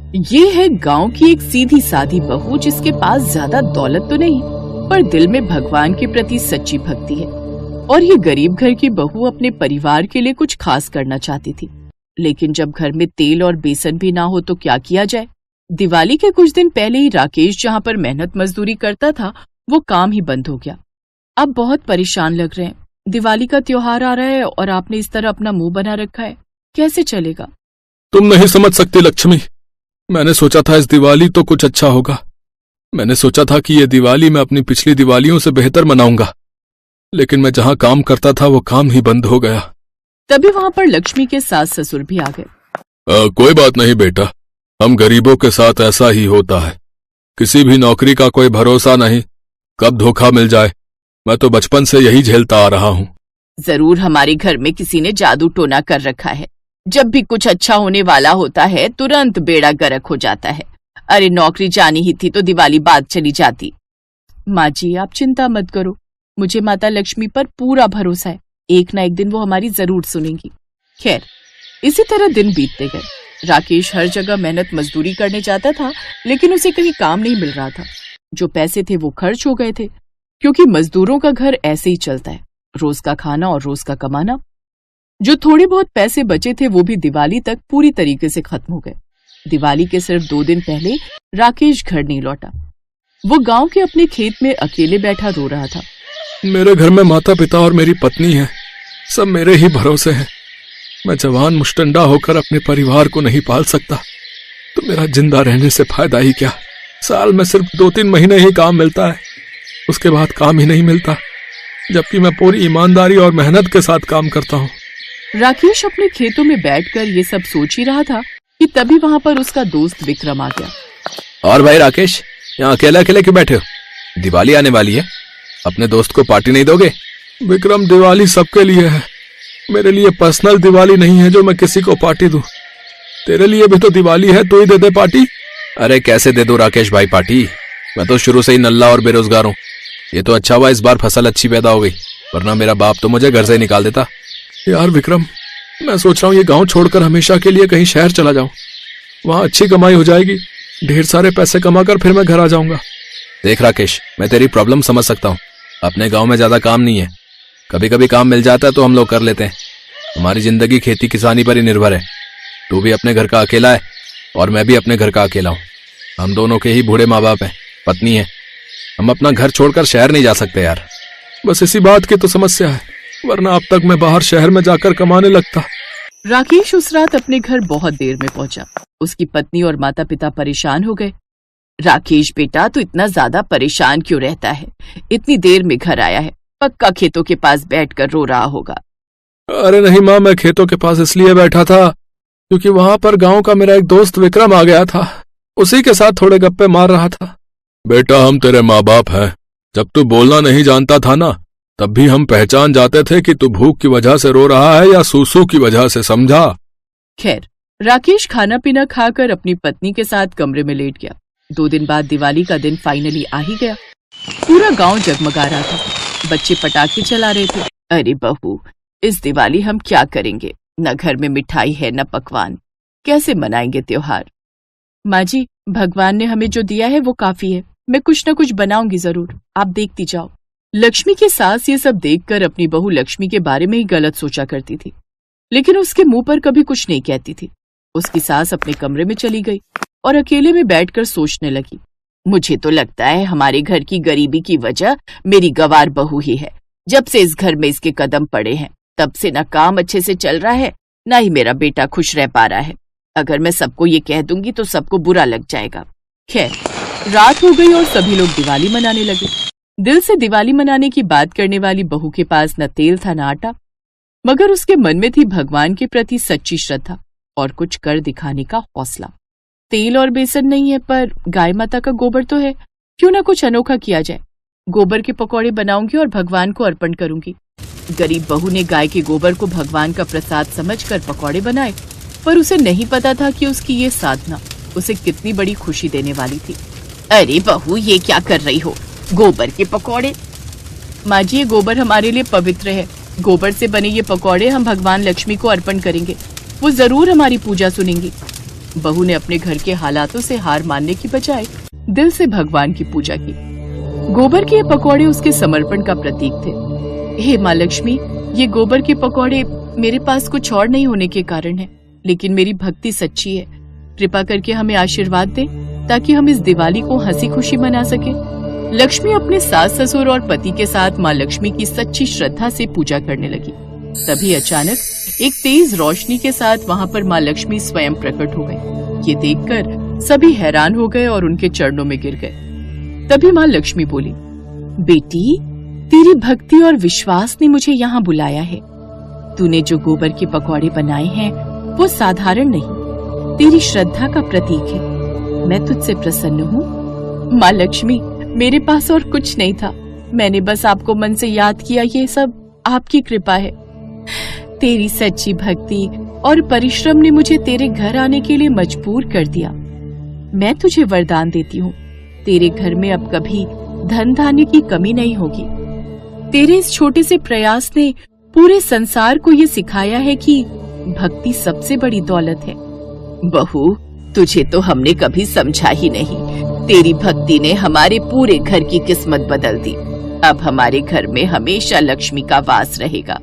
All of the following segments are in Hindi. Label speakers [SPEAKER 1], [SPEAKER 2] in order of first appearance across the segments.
[SPEAKER 1] ये है गांव की एक सीधी सादी बहू जिसके पास ज्यादा दौलत तो नहीं, पर दिल में भगवान के प्रति सच्ची भक्ति है। और ये गरीब घर की बहू अपने परिवार के लिए कुछ खास करना चाहती थी, लेकिन जब घर में तेल और बेसन भी ना हो तो क्या किया जाए। दिवाली के कुछ दिन पहले ही राकेश जहाँ पर मेहनत मजदूरी करता था वो काम ही बंद हो गया। आप बहुत परेशान लग रहे हैं। दिवाली का त्योहार आ रहा है और आपने इस तरह अपना मुंह बना रखा है, कैसे चलेगा?
[SPEAKER 2] तुम नहीं समझ सकती लक्ष्मी। मैंने सोचा था इस दिवाली तो कुछ अच्छा होगा। मैंने सोचा था कि ये दिवाली मैं अपनी पिछली दिवालियों से बेहतर मनाऊंगा, लेकिन मैं जहाँ काम करता था वो काम ही बंद हो गया।
[SPEAKER 1] तभी वहाँ पर लक्ष्मी के सास ससुर भी आ गए।
[SPEAKER 2] कोई बात नहीं बेटा, हम गरीबों के साथ ऐसा ही होता है। किसी भी नौकरी का कोई भरोसा नहीं, कब धोखा मिल जाए। मैं तो बचपन से यही झेलता आ रहा हूँ।
[SPEAKER 1] जरूर हमारे घर में किसी ने जादू टोना कर रखा है। जब भी कुछ अच्छा होने वाला होता है तुरंत बेड़ा गर्क हो जाता है। अरे नौकरी जानी ही थी तो दिवाली बाद चली जाती। माँ जी आप चिंता मत करो, मुझे माता लक्ष्मी पर पूरा भरोसा है। एक ना एक दिन वो हमारी जरूर सुनेंगी। खैर इसी तरह दिन बीतते गए। राकेश हर जगह मेहनत मजदूरी करने जाता था, लेकिन उसे कहीं काम नहीं मिल रहा था। जो पैसे थे वो खर्च हो गए थे, क्योंकि मजदूरों का घर ऐसे ही चलता है, रोज का खाना और रोज का कमाना। जो थोड़े बहुत पैसे बचे थे वो भी दिवाली तक पूरी तरीके से खत्म हो गए। दिवाली के सिर्फ 2 दिन पहले राकेश घर नहीं लौटा। वो गांव के अपने खेत में अकेले बैठा रो रहा था।
[SPEAKER 2] मेरे घर में माता पिता और मेरी पत्नी है, सब मेरे ही भरोसे हैं। मैं जवान मुश्तंडा होकर अपने परिवार को नहीं पाल सकता तो मेरा जिंदा रहने से फायदा ही क्या। साल में सिर्फ 2-3 महीने ही काम मिलता है, उसके बाद काम ही नहीं मिलता, जबकि मैं पूरी ईमानदारी और मेहनत के साथ काम करता हूँ।
[SPEAKER 1] राकेश अपने खेतों में बैठकर ये सब सोच ही रहा था कि तभी वहाँ पर उसका दोस्त विक्रम आ गया।
[SPEAKER 2] और भाई राकेश, यहाँ अकेले अकेले क्यों बैठे हो? दिवाली आने वाली है, अपने दोस्त को पार्टी नहीं दोगे? विक्रम दिवाली सबके लिए है, मेरे लिए पर्सनल दिवाली नहीं है जो मैं किसी को पार्टी दूं। तेरे लिए भी तो दिवाली है, तू ही दे दे पार्टी। अरे कैसे दे दूं राकेश भाई पार्टी, मैं तो शुरू से ही नल्ला और बेरोजगार हूँ। ये तो अच्छा हुआ इस बार फसल अच्छी पैदा हो गई, वरना मेरा बाप तो मुझे घर से ही निकाल देता। यार विक्रम, मैं सोच रहा हूँ ये गांव छोड़कर हमेशा के लिए कहीं शहर चला जाऊं, वहां अच्छी कमाई हो जाएगी, ढेर सारे पैसे कमाकर फिर मैं घर आ जाऊंगा। देख राकेश, मैं तेरी प्रॉब्लम समझ सकता हूँ। अपने गांव में ज्यादा काम नहीं है, कभी कभी काम मिल जाता है तो हम लोग कर लेते हैं। हमारी जिंदगी खेती किसानी पर ही निर्भर है। तू भी अपने घर का अकेला है और मैं भी अपने घर का अकेला हूँ। हम दोनों के ही बूढ़े माँ बाप हैं, पत्नी है। हम अपना घर छोड़कर शहर नहीं जा सकते यार। बस इसी बात की तो समस्या है, वरना अब तक मैं बाहर शहर में जाकर कमाने लगता।
[SPEAKER 1] राकेश उस रात अपने घर बहुत देर में पहुंचा। उसकी पत्नी और माता पिता परेशान हो गए। राकेश बेटा, तू इतना ज्यादा परेशान क्यों रहता है? इतनी देर में घर आया है, पक्का खेतों के पास बैठकर रो रहा होगा।
[SPEAKER 2] अरे नहीं माँ, मैं खेतों के पास इसलिए बैठा था क्योंकि वहां पर गांव का मेरा एक दोस्त विक्रम आ गया था, उसी के साथ थोड़े गप्पे मार रहा था। बेटा, हम तेरे माँ बाप हैं। जब तू बोलना नहीं जानता था ना, तब भी हम पहचान जाते थे कि तू भूख की वजह से रो रहा है या सूसू की वजह से, समझा?
[SPEAKER 1] खैर राकेश खाना पीना खाकर अपनी पत्नी के साथ कमरे में लेट गया। 2 दिन बाद दिवाली का दिन फाइनली आ ही गया। पूरा गांव जगमगा रहा था, बच्चे पटाखे चला रहे थे। अरे बहू, इस दिवाली हम क्या करेंगे? न घर में मिठाई है न पकवान, कैसे मनाएंगे त्योहार? माँ जी, भगवान ने हमें जो दिया है वो काफी है, मैं कुछ न कुछ बनाऊंगी जरूर, आप देखती जाओ। लक्ष्मी की सास ये सब देखकर अपनी बहू लक्ष्मी के बारे में ही गलत सोचा करती थी, लेकिन उसके मुंह पर कभी कुछ नहीं कहती थी। उसकी सास अपने कमरे में चली गई और अकेले में बैठकर सोचने लगी। मुझे तो लगता है हमारे घर की गरीबी की वजह मेरी गवार बहू ही है। जब से इस घर में इसके कदम पड़े हैं तब से न काम अच्छे से चल रहा है, न ही मेरा बेटा खुश रह पा रहा है। अगर मैं सबको ये कह दूंगी तो सबको बुरा लग जाएगा। खैर रात हो गई और सभी लोग दिवाली मनाने लगे। दिल से दिवाली मनाने की बात करने वाली बहू के पास न तेल था न आटा, मगर उसके मन में थी भगवान के प्रति सच्ची श्रद्धा और कुछ कर दिखाने का हौसला। तेल और बेसन नहीं है, पर गाय माता का गोबर तो है, क्यों ना कुछ अनोखा किया जाए। गोबर के पकौड़े बनाऊंगी और भगवान को अर्पण करूंगी। गरीब बहू ने गाय के गोबर को भगवान का प्रसाद समझकर पकौड़े बनाए, पर उसे नहीं पता था कि उसकी ये साधना उसे कितनी बड़ी खुशी देने वाली थी। अरे बहू, ये क्या कर रही हो? गोबर के पकौड़े? माँ जी, ये गोबर हमारे लिए पवित्र है। गोबर से बने ये पकौड़े हम भगवान लक्ष्मी को अर्पण करेंगे, वो जरूर हमारी पूजा सुनेंगी। बहू ने अपने घर के हालातों से हार मानने की बजाय दिल से भगवान की पूजा की। गोबर के ये पकौड़े उसके समर्पण का प्रतीक थे। हे माँ लक्ष्मी, ये गोबर के पकौड़े मेरे पास कुछ और नहीं होने के कारण है, लेकिन मेरी भक्ति सच्ची है। कृपा करके हमें आशीर्वाद दे ताकि हम इस दिवाली को हंसी खुशी मना सके। लक्ष्मी अपने सास ससुर और पति के साथ माँ लक्ष्मी की सच्ची श्रद्धा से पूजा करने लगी। तभी अचानक एक तेज रोशनी के साथ वहाँ पर माँ लक्ष्मी स्वयं प्रकट हो गई। ये देखकर सभी हैरान हो गए और उनके चरणों में गिर गए। तभी माँ लक्ष्मी बोली, बेटी, तेरी भक्ति और विश्वास ने मुझे यहाँ बुलाया है। तूने जो गोबर के पकौड़े बनाए हैं वो साधारण नहीं, तेरी श्रद्धा का प्रतीक है। मैं तुझसे प्रसन्न हूँ। माँ लक्ष्मी, मेरे पास और कुछ नहीं था, मैंने बस आपको मन से याद किया। ये सब आपकी कृपा है। तेरी सच्ची भक्ति और परिश्रम ने मुझे तेरे घर आने के लिए मजबूर कर दिया। मैं तुझे वरदान देती हूँ, तेरे घर में अब कभी धन धान्य की कमी नहीं होगी। तेरे इस छोटे से प्रयास ने पूरे संसार को ये सिखाया है कि भक्ति सबसे बड़ी दौलत है। बहू, तुझे तो हमने कभी समझा ही नहीं। तेरी भक्ति ने हमारे पूरे घर की किस्मत बदल दी। अब हमारे घर में हमेशा लक्ष्मी का वास रहेगा।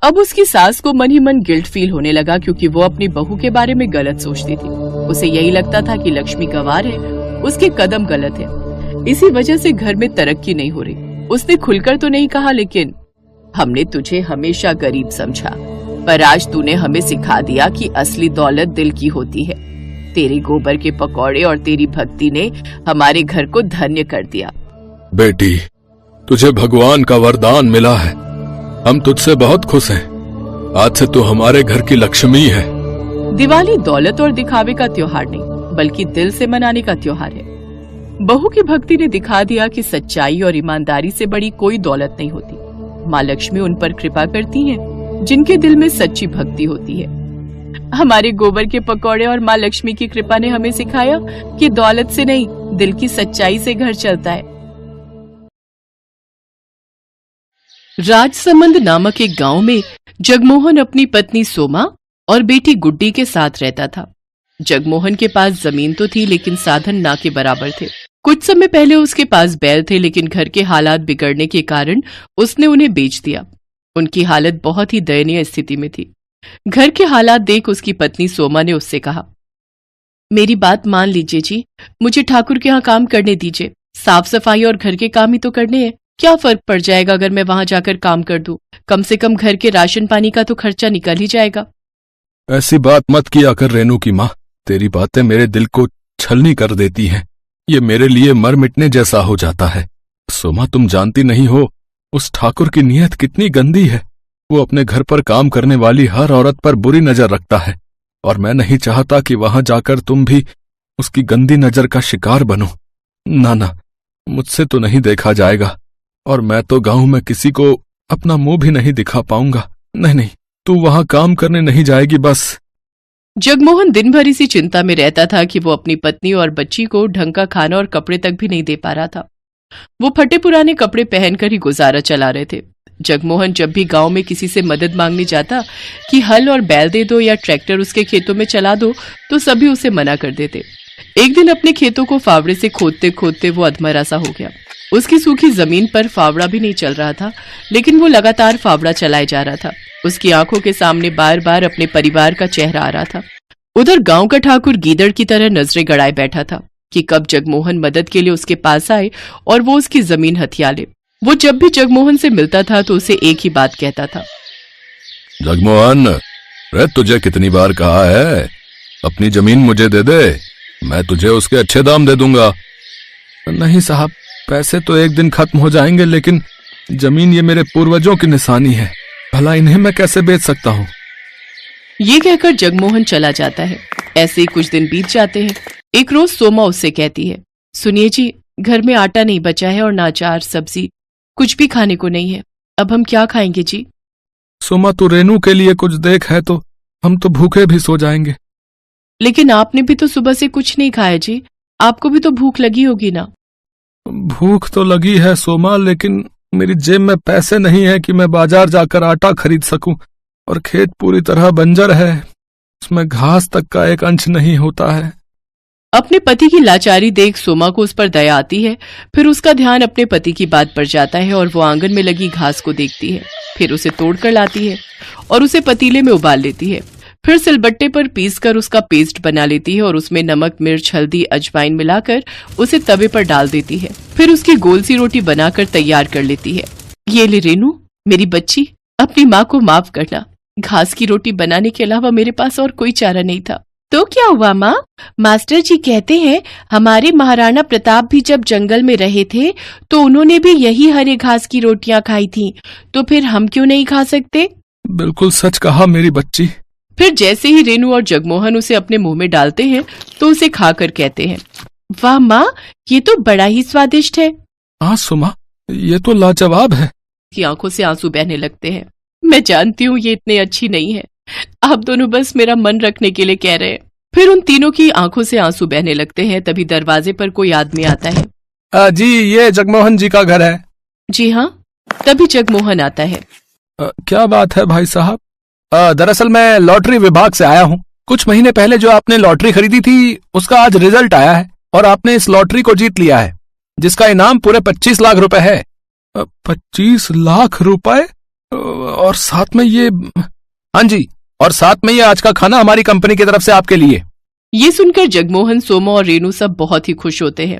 [SPEAKER 1] अब उसकी सास को मन ही मन गिल्ट फील होने लगा, क्योंकि वो अपनी बहू के बारे में गलत सोचती थी। उसे यही लगता था कि लक्ष्मी गंवार है, उसके कदम गलत है, इसी वजह से घर में तरक्की नहीं हो रही। उसने खुलकर तो नहीं कहा, लेकिन हमने तुझे हमेशा गरीब समझा, पर आज तूने हमें सिखा दिया कि असली दौलत दिल की होती है। तेरे गोबर के पकौड़े और तेरी भक्ति ने हमारे घर को धन्य कर दिया।
[SPEAKER 2] बेटी, तुझे भगवान का वरदान मिला है। हम तुझसे बहुत खुश हैं। आज से तू हमारे घर की लक्ष्मी है।
[SPEAKER 1] दिवाली दौलत और दिखावे का त्योहार नहीं, बल्कि दिल से मनाने का त्योहार है। बहू की भक्ति ने दिखा दिया कि सच्चाई और ईमानदारी से बड़ी कोई दौलत नहीं होती। माँ लक्ष्मी उन पर कृपा करती हैं जिनके दिल में सच्ची भक्ति होती है। हमारे गोबर के पकौड़े और माँ लक्ष्मी की कृपा ने हमें सिखाया कि दौलत से नहीं, दिल की सच्चाई से घर चलता है। राजसमंद नामक एक गांव में जगमोहन अपनी पत्नी सोमा और बेटी गुड्डी के साथ रहता था। जगमोहन के पास जमीन तो थी, लेकिन साधन ना के बराबर थे। कुछ समय पहले उसके पास बैल थे, लेकिन घर के हालात बिगड़ने के कारण उसने उन्हें बेच दिया। उनकी हालत बहुत ही दयनीय स्थिति में थी। घर के हालात देख उसकी पत्नी सोमा ने उससे कहा, मेरी बात मान लीजिए जी, मुझे ठाकुर के यहाँ काम करने दीजिए। साफ सफाई और घर के काम ही तो करने हैं। क्या फर्क पड़ जाएगा अगर मैं वहां जाकर काम कर दूं? कम से कम घर के राशन पानी का तो खर्चा निकल ही जाएगा।
[SPEAKER 2] ऐसी बात मत किया कर रेनू की माँ, तेरी बातें मेरे दिल को छलनी कर देती हैं। ये मेरे लिए मर मिटने जैसा हो जाता है। सोमा, तुम जानती नहीं हो उस ठाकुर की नीयत कितनी गंदी है। वो अपने घर पर काम करने वाली हर औरत पर बुरी नजर रखता है, और मैं नहीं चाहता कि वहां जाकर तुम भी उसकी गंदी नजर का शिकार बनो। ना ना, मुझसे तो नहीं देखा जाएगा, और मैं तो गांव में किसी को अपना मुंह भी नहीं दिखा पाऊंगा। नहीं नहीं, तू वहां काम करने नहीं जाएगी बस।
[SPEAKER 1] जगमोहन दिन भर इसी चिंता में रहता था कि वो अपनी पत्नी और बच्ची को ढंग का खाना और कपड़े तक भी नहीं दे पा रहा था। वो फटे पुराने कपड़े पहनकर ही गुजारा चला रहे थे। जगमोहन जब भी गांव में किसी से मदद मांगने जाता कि हल और बैल दे दो या ट्रैक्टर उसके खेतों में चला दो, तो सभी उसे मना कर देते। एक दिन अपने खेतों को फावड़े से खोदते खोदते वो अधमरा सा हो गया। उसकी सूखी जमीन पर फावड़ा भी नहीं चल रहा था, लेकिन वो लगातार फावड़ा चलाए जा रहा था। उसकी आंखों के सामने बार बार अपने परिवार का चेहरा आ रहा था। उधर गांव का ठाकुर गीदड़ की तरह नजरें गड़ाए बैठा था कि कब जगमोहन मदद के लिए उसके पास आए और वो उसकी जमीन हथिया ले। वो जब भी जगमोहन से मिलता था तो उसे एक ही बात कहता था,
[SPEAKER 2] जगमोहन, रे तुझे कितनी बार कहा है अपनी जमीन मुझे दे दे, मैं तुझे उसके अच्छे दाम दे दूंगा। नहीं साहब, पैसे तो एक दिन खत्म हो जाएंगे, लेकिन जमीन ये मेरे पूर्वजों की निशानी है, भला इन्हें मैं कैसे बेच सकता हूँ।
[SPEAKER 1] ये कहकर जगमोहन चला जाता है। ऐसे ही कुछ दिन बीत जाते हैं। एक रोज सोमा उससे कहती है, सुनिए जी, घर में आटा नहीं बचा है और ना अचार सब्जी, कुछ भी खाने को नहीं है। अब हम क्या खाएंगे जी?
[SPEAKER 2] सोमा, तू रेनू के लिए कुछ देख, है तो हम तो भूखे भी सो जाएंगे।
[SPEAKER 1] लेकिन आपने भी तो सुबह से कुछ नहीं खाया जी, आपको भी तो भूख लगी होगी ना।
[SPEAKER 2] भूख तो लगी है सोमा, लेकिन मेरी जेब में पैसे नहीं है कि मैं बाजार जाकर आटा खरीद सकूं, और खेत पूरी तरह बंजर है। उसमें घास तक का एक अंश नहीं होता है।
[SPEAKER 1] अपने पति की लाचारी देख सोमा को उस पर दया आती है। फिर उसका ध्यान अपने पति की बात पर जाता है और वो आंगन में लगी घास को देखती है। फिर उसे तोड़कर लाती है और उसे पतीले में उबाल लेती है। फिर सिलबट्टे पर पीसकर उसका पेस्ट बना लेती है और उसमें नमक, मिर्च, हल्दी, अजवाइन मिलाकर उसे तवे पर डाल देती है। फिर उसकी गोल सी रोटी बनाकर तैयार कर लेती है। ये ले रेनू, मेरी बच्ची, अपनी माँ को माफ करना। घास की रोटी बनाने के अलावा मेरे पास और कोई चारा नहीं था। तो क्या हुआ माँ? मास्टर जी कहते हैं हमारे महाराणा प्रताप भी जब जंगल में रहे थे तो उन्होंने भी यही हरे घास की रोटियां खाई थी, तो फिर हम क्यों नहीं खा सकते?
[SPEAKER 2] बिल्कुल सच कहा मेरी बच्ची।
[SPEAKER 1] फिर जैसे ही रेनू और जगमोहन उसे अपने मुंह में डालते हैं तो उसे खाकर कहते हैं, वाह माँ, ये तो बड़ा ही स्वादिष्ट है।
[SPEAKER 2] हाँ सुमा, ये तो लाजवाब है।
[SPEAKER 1] की आंखों से आंसू बहने लगते हैं। मैं जानती हूँ ये इतनी अच्छी नहीं है, आप दोनों बस मेरा मन रखने के लिए कह रहे हैं। फिर उन तीनों की आंखों से आंसू बहने लगते हैं। तभी दरवाजे पर कोई आदमी आता है।
[SPEAKER 2] जी, ये जगमोहन जी का घर है।
[SPEAKER 1] जी हाँ। तभी जगमोहन आता है।
[SPEAKER 2] क्या बात है भाई साहब? दरअसल मैं लॉटरी विभाग से आया हूँ। कुछ महीने पहले जो आपने लॉटरी खरीदी थी उसका आज रिजल्ट आया है और आपने इस लॉटरी को जीत लिया है, जिसका इनाम पूरे 25 लाख रुपए है। 25 लाख रुपए? और साथ में ये, हाँ जी, और साथ में ये आज का खाना हमारी कंपनी की तरफ से आपके लिए।
[SPEAKER 1] ये सुनकर जगमोहन, सोमा और रेनू सब बहुत ही खुश होते हैं।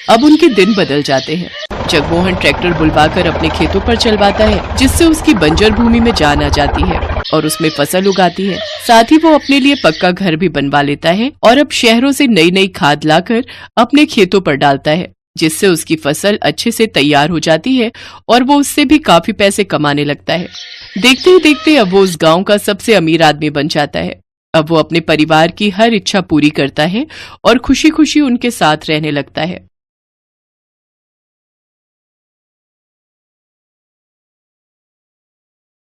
[SPEAKER 1] अब उनके दिन बदल जाते हैं। जगमोहन ट्रैक्टर बुलवाकर अपने खेतों पर चलवाता है, जिससे उसकी बंजर भूमि में जान आ जाती है और उसमें फसल उगाती है। साथ ही वो अपने लिए पक्का घर भी बनवा लेता है और अब शहरों से नई नई खाद लाकर अपने खेतों पर डालता है, जिससे उसकी फसल अच्छे से तैयार हो जाती है और वो उससे भी काफी पैसे कमाने लगता है। देखते ही देखते अब वो उस गांव का सबसे अमीर आदमी बन जाता है। अब वो अपने परिवार की हर इच्छा पूरी करता है और खुशी खुशी उनके साथ रहने लगता है।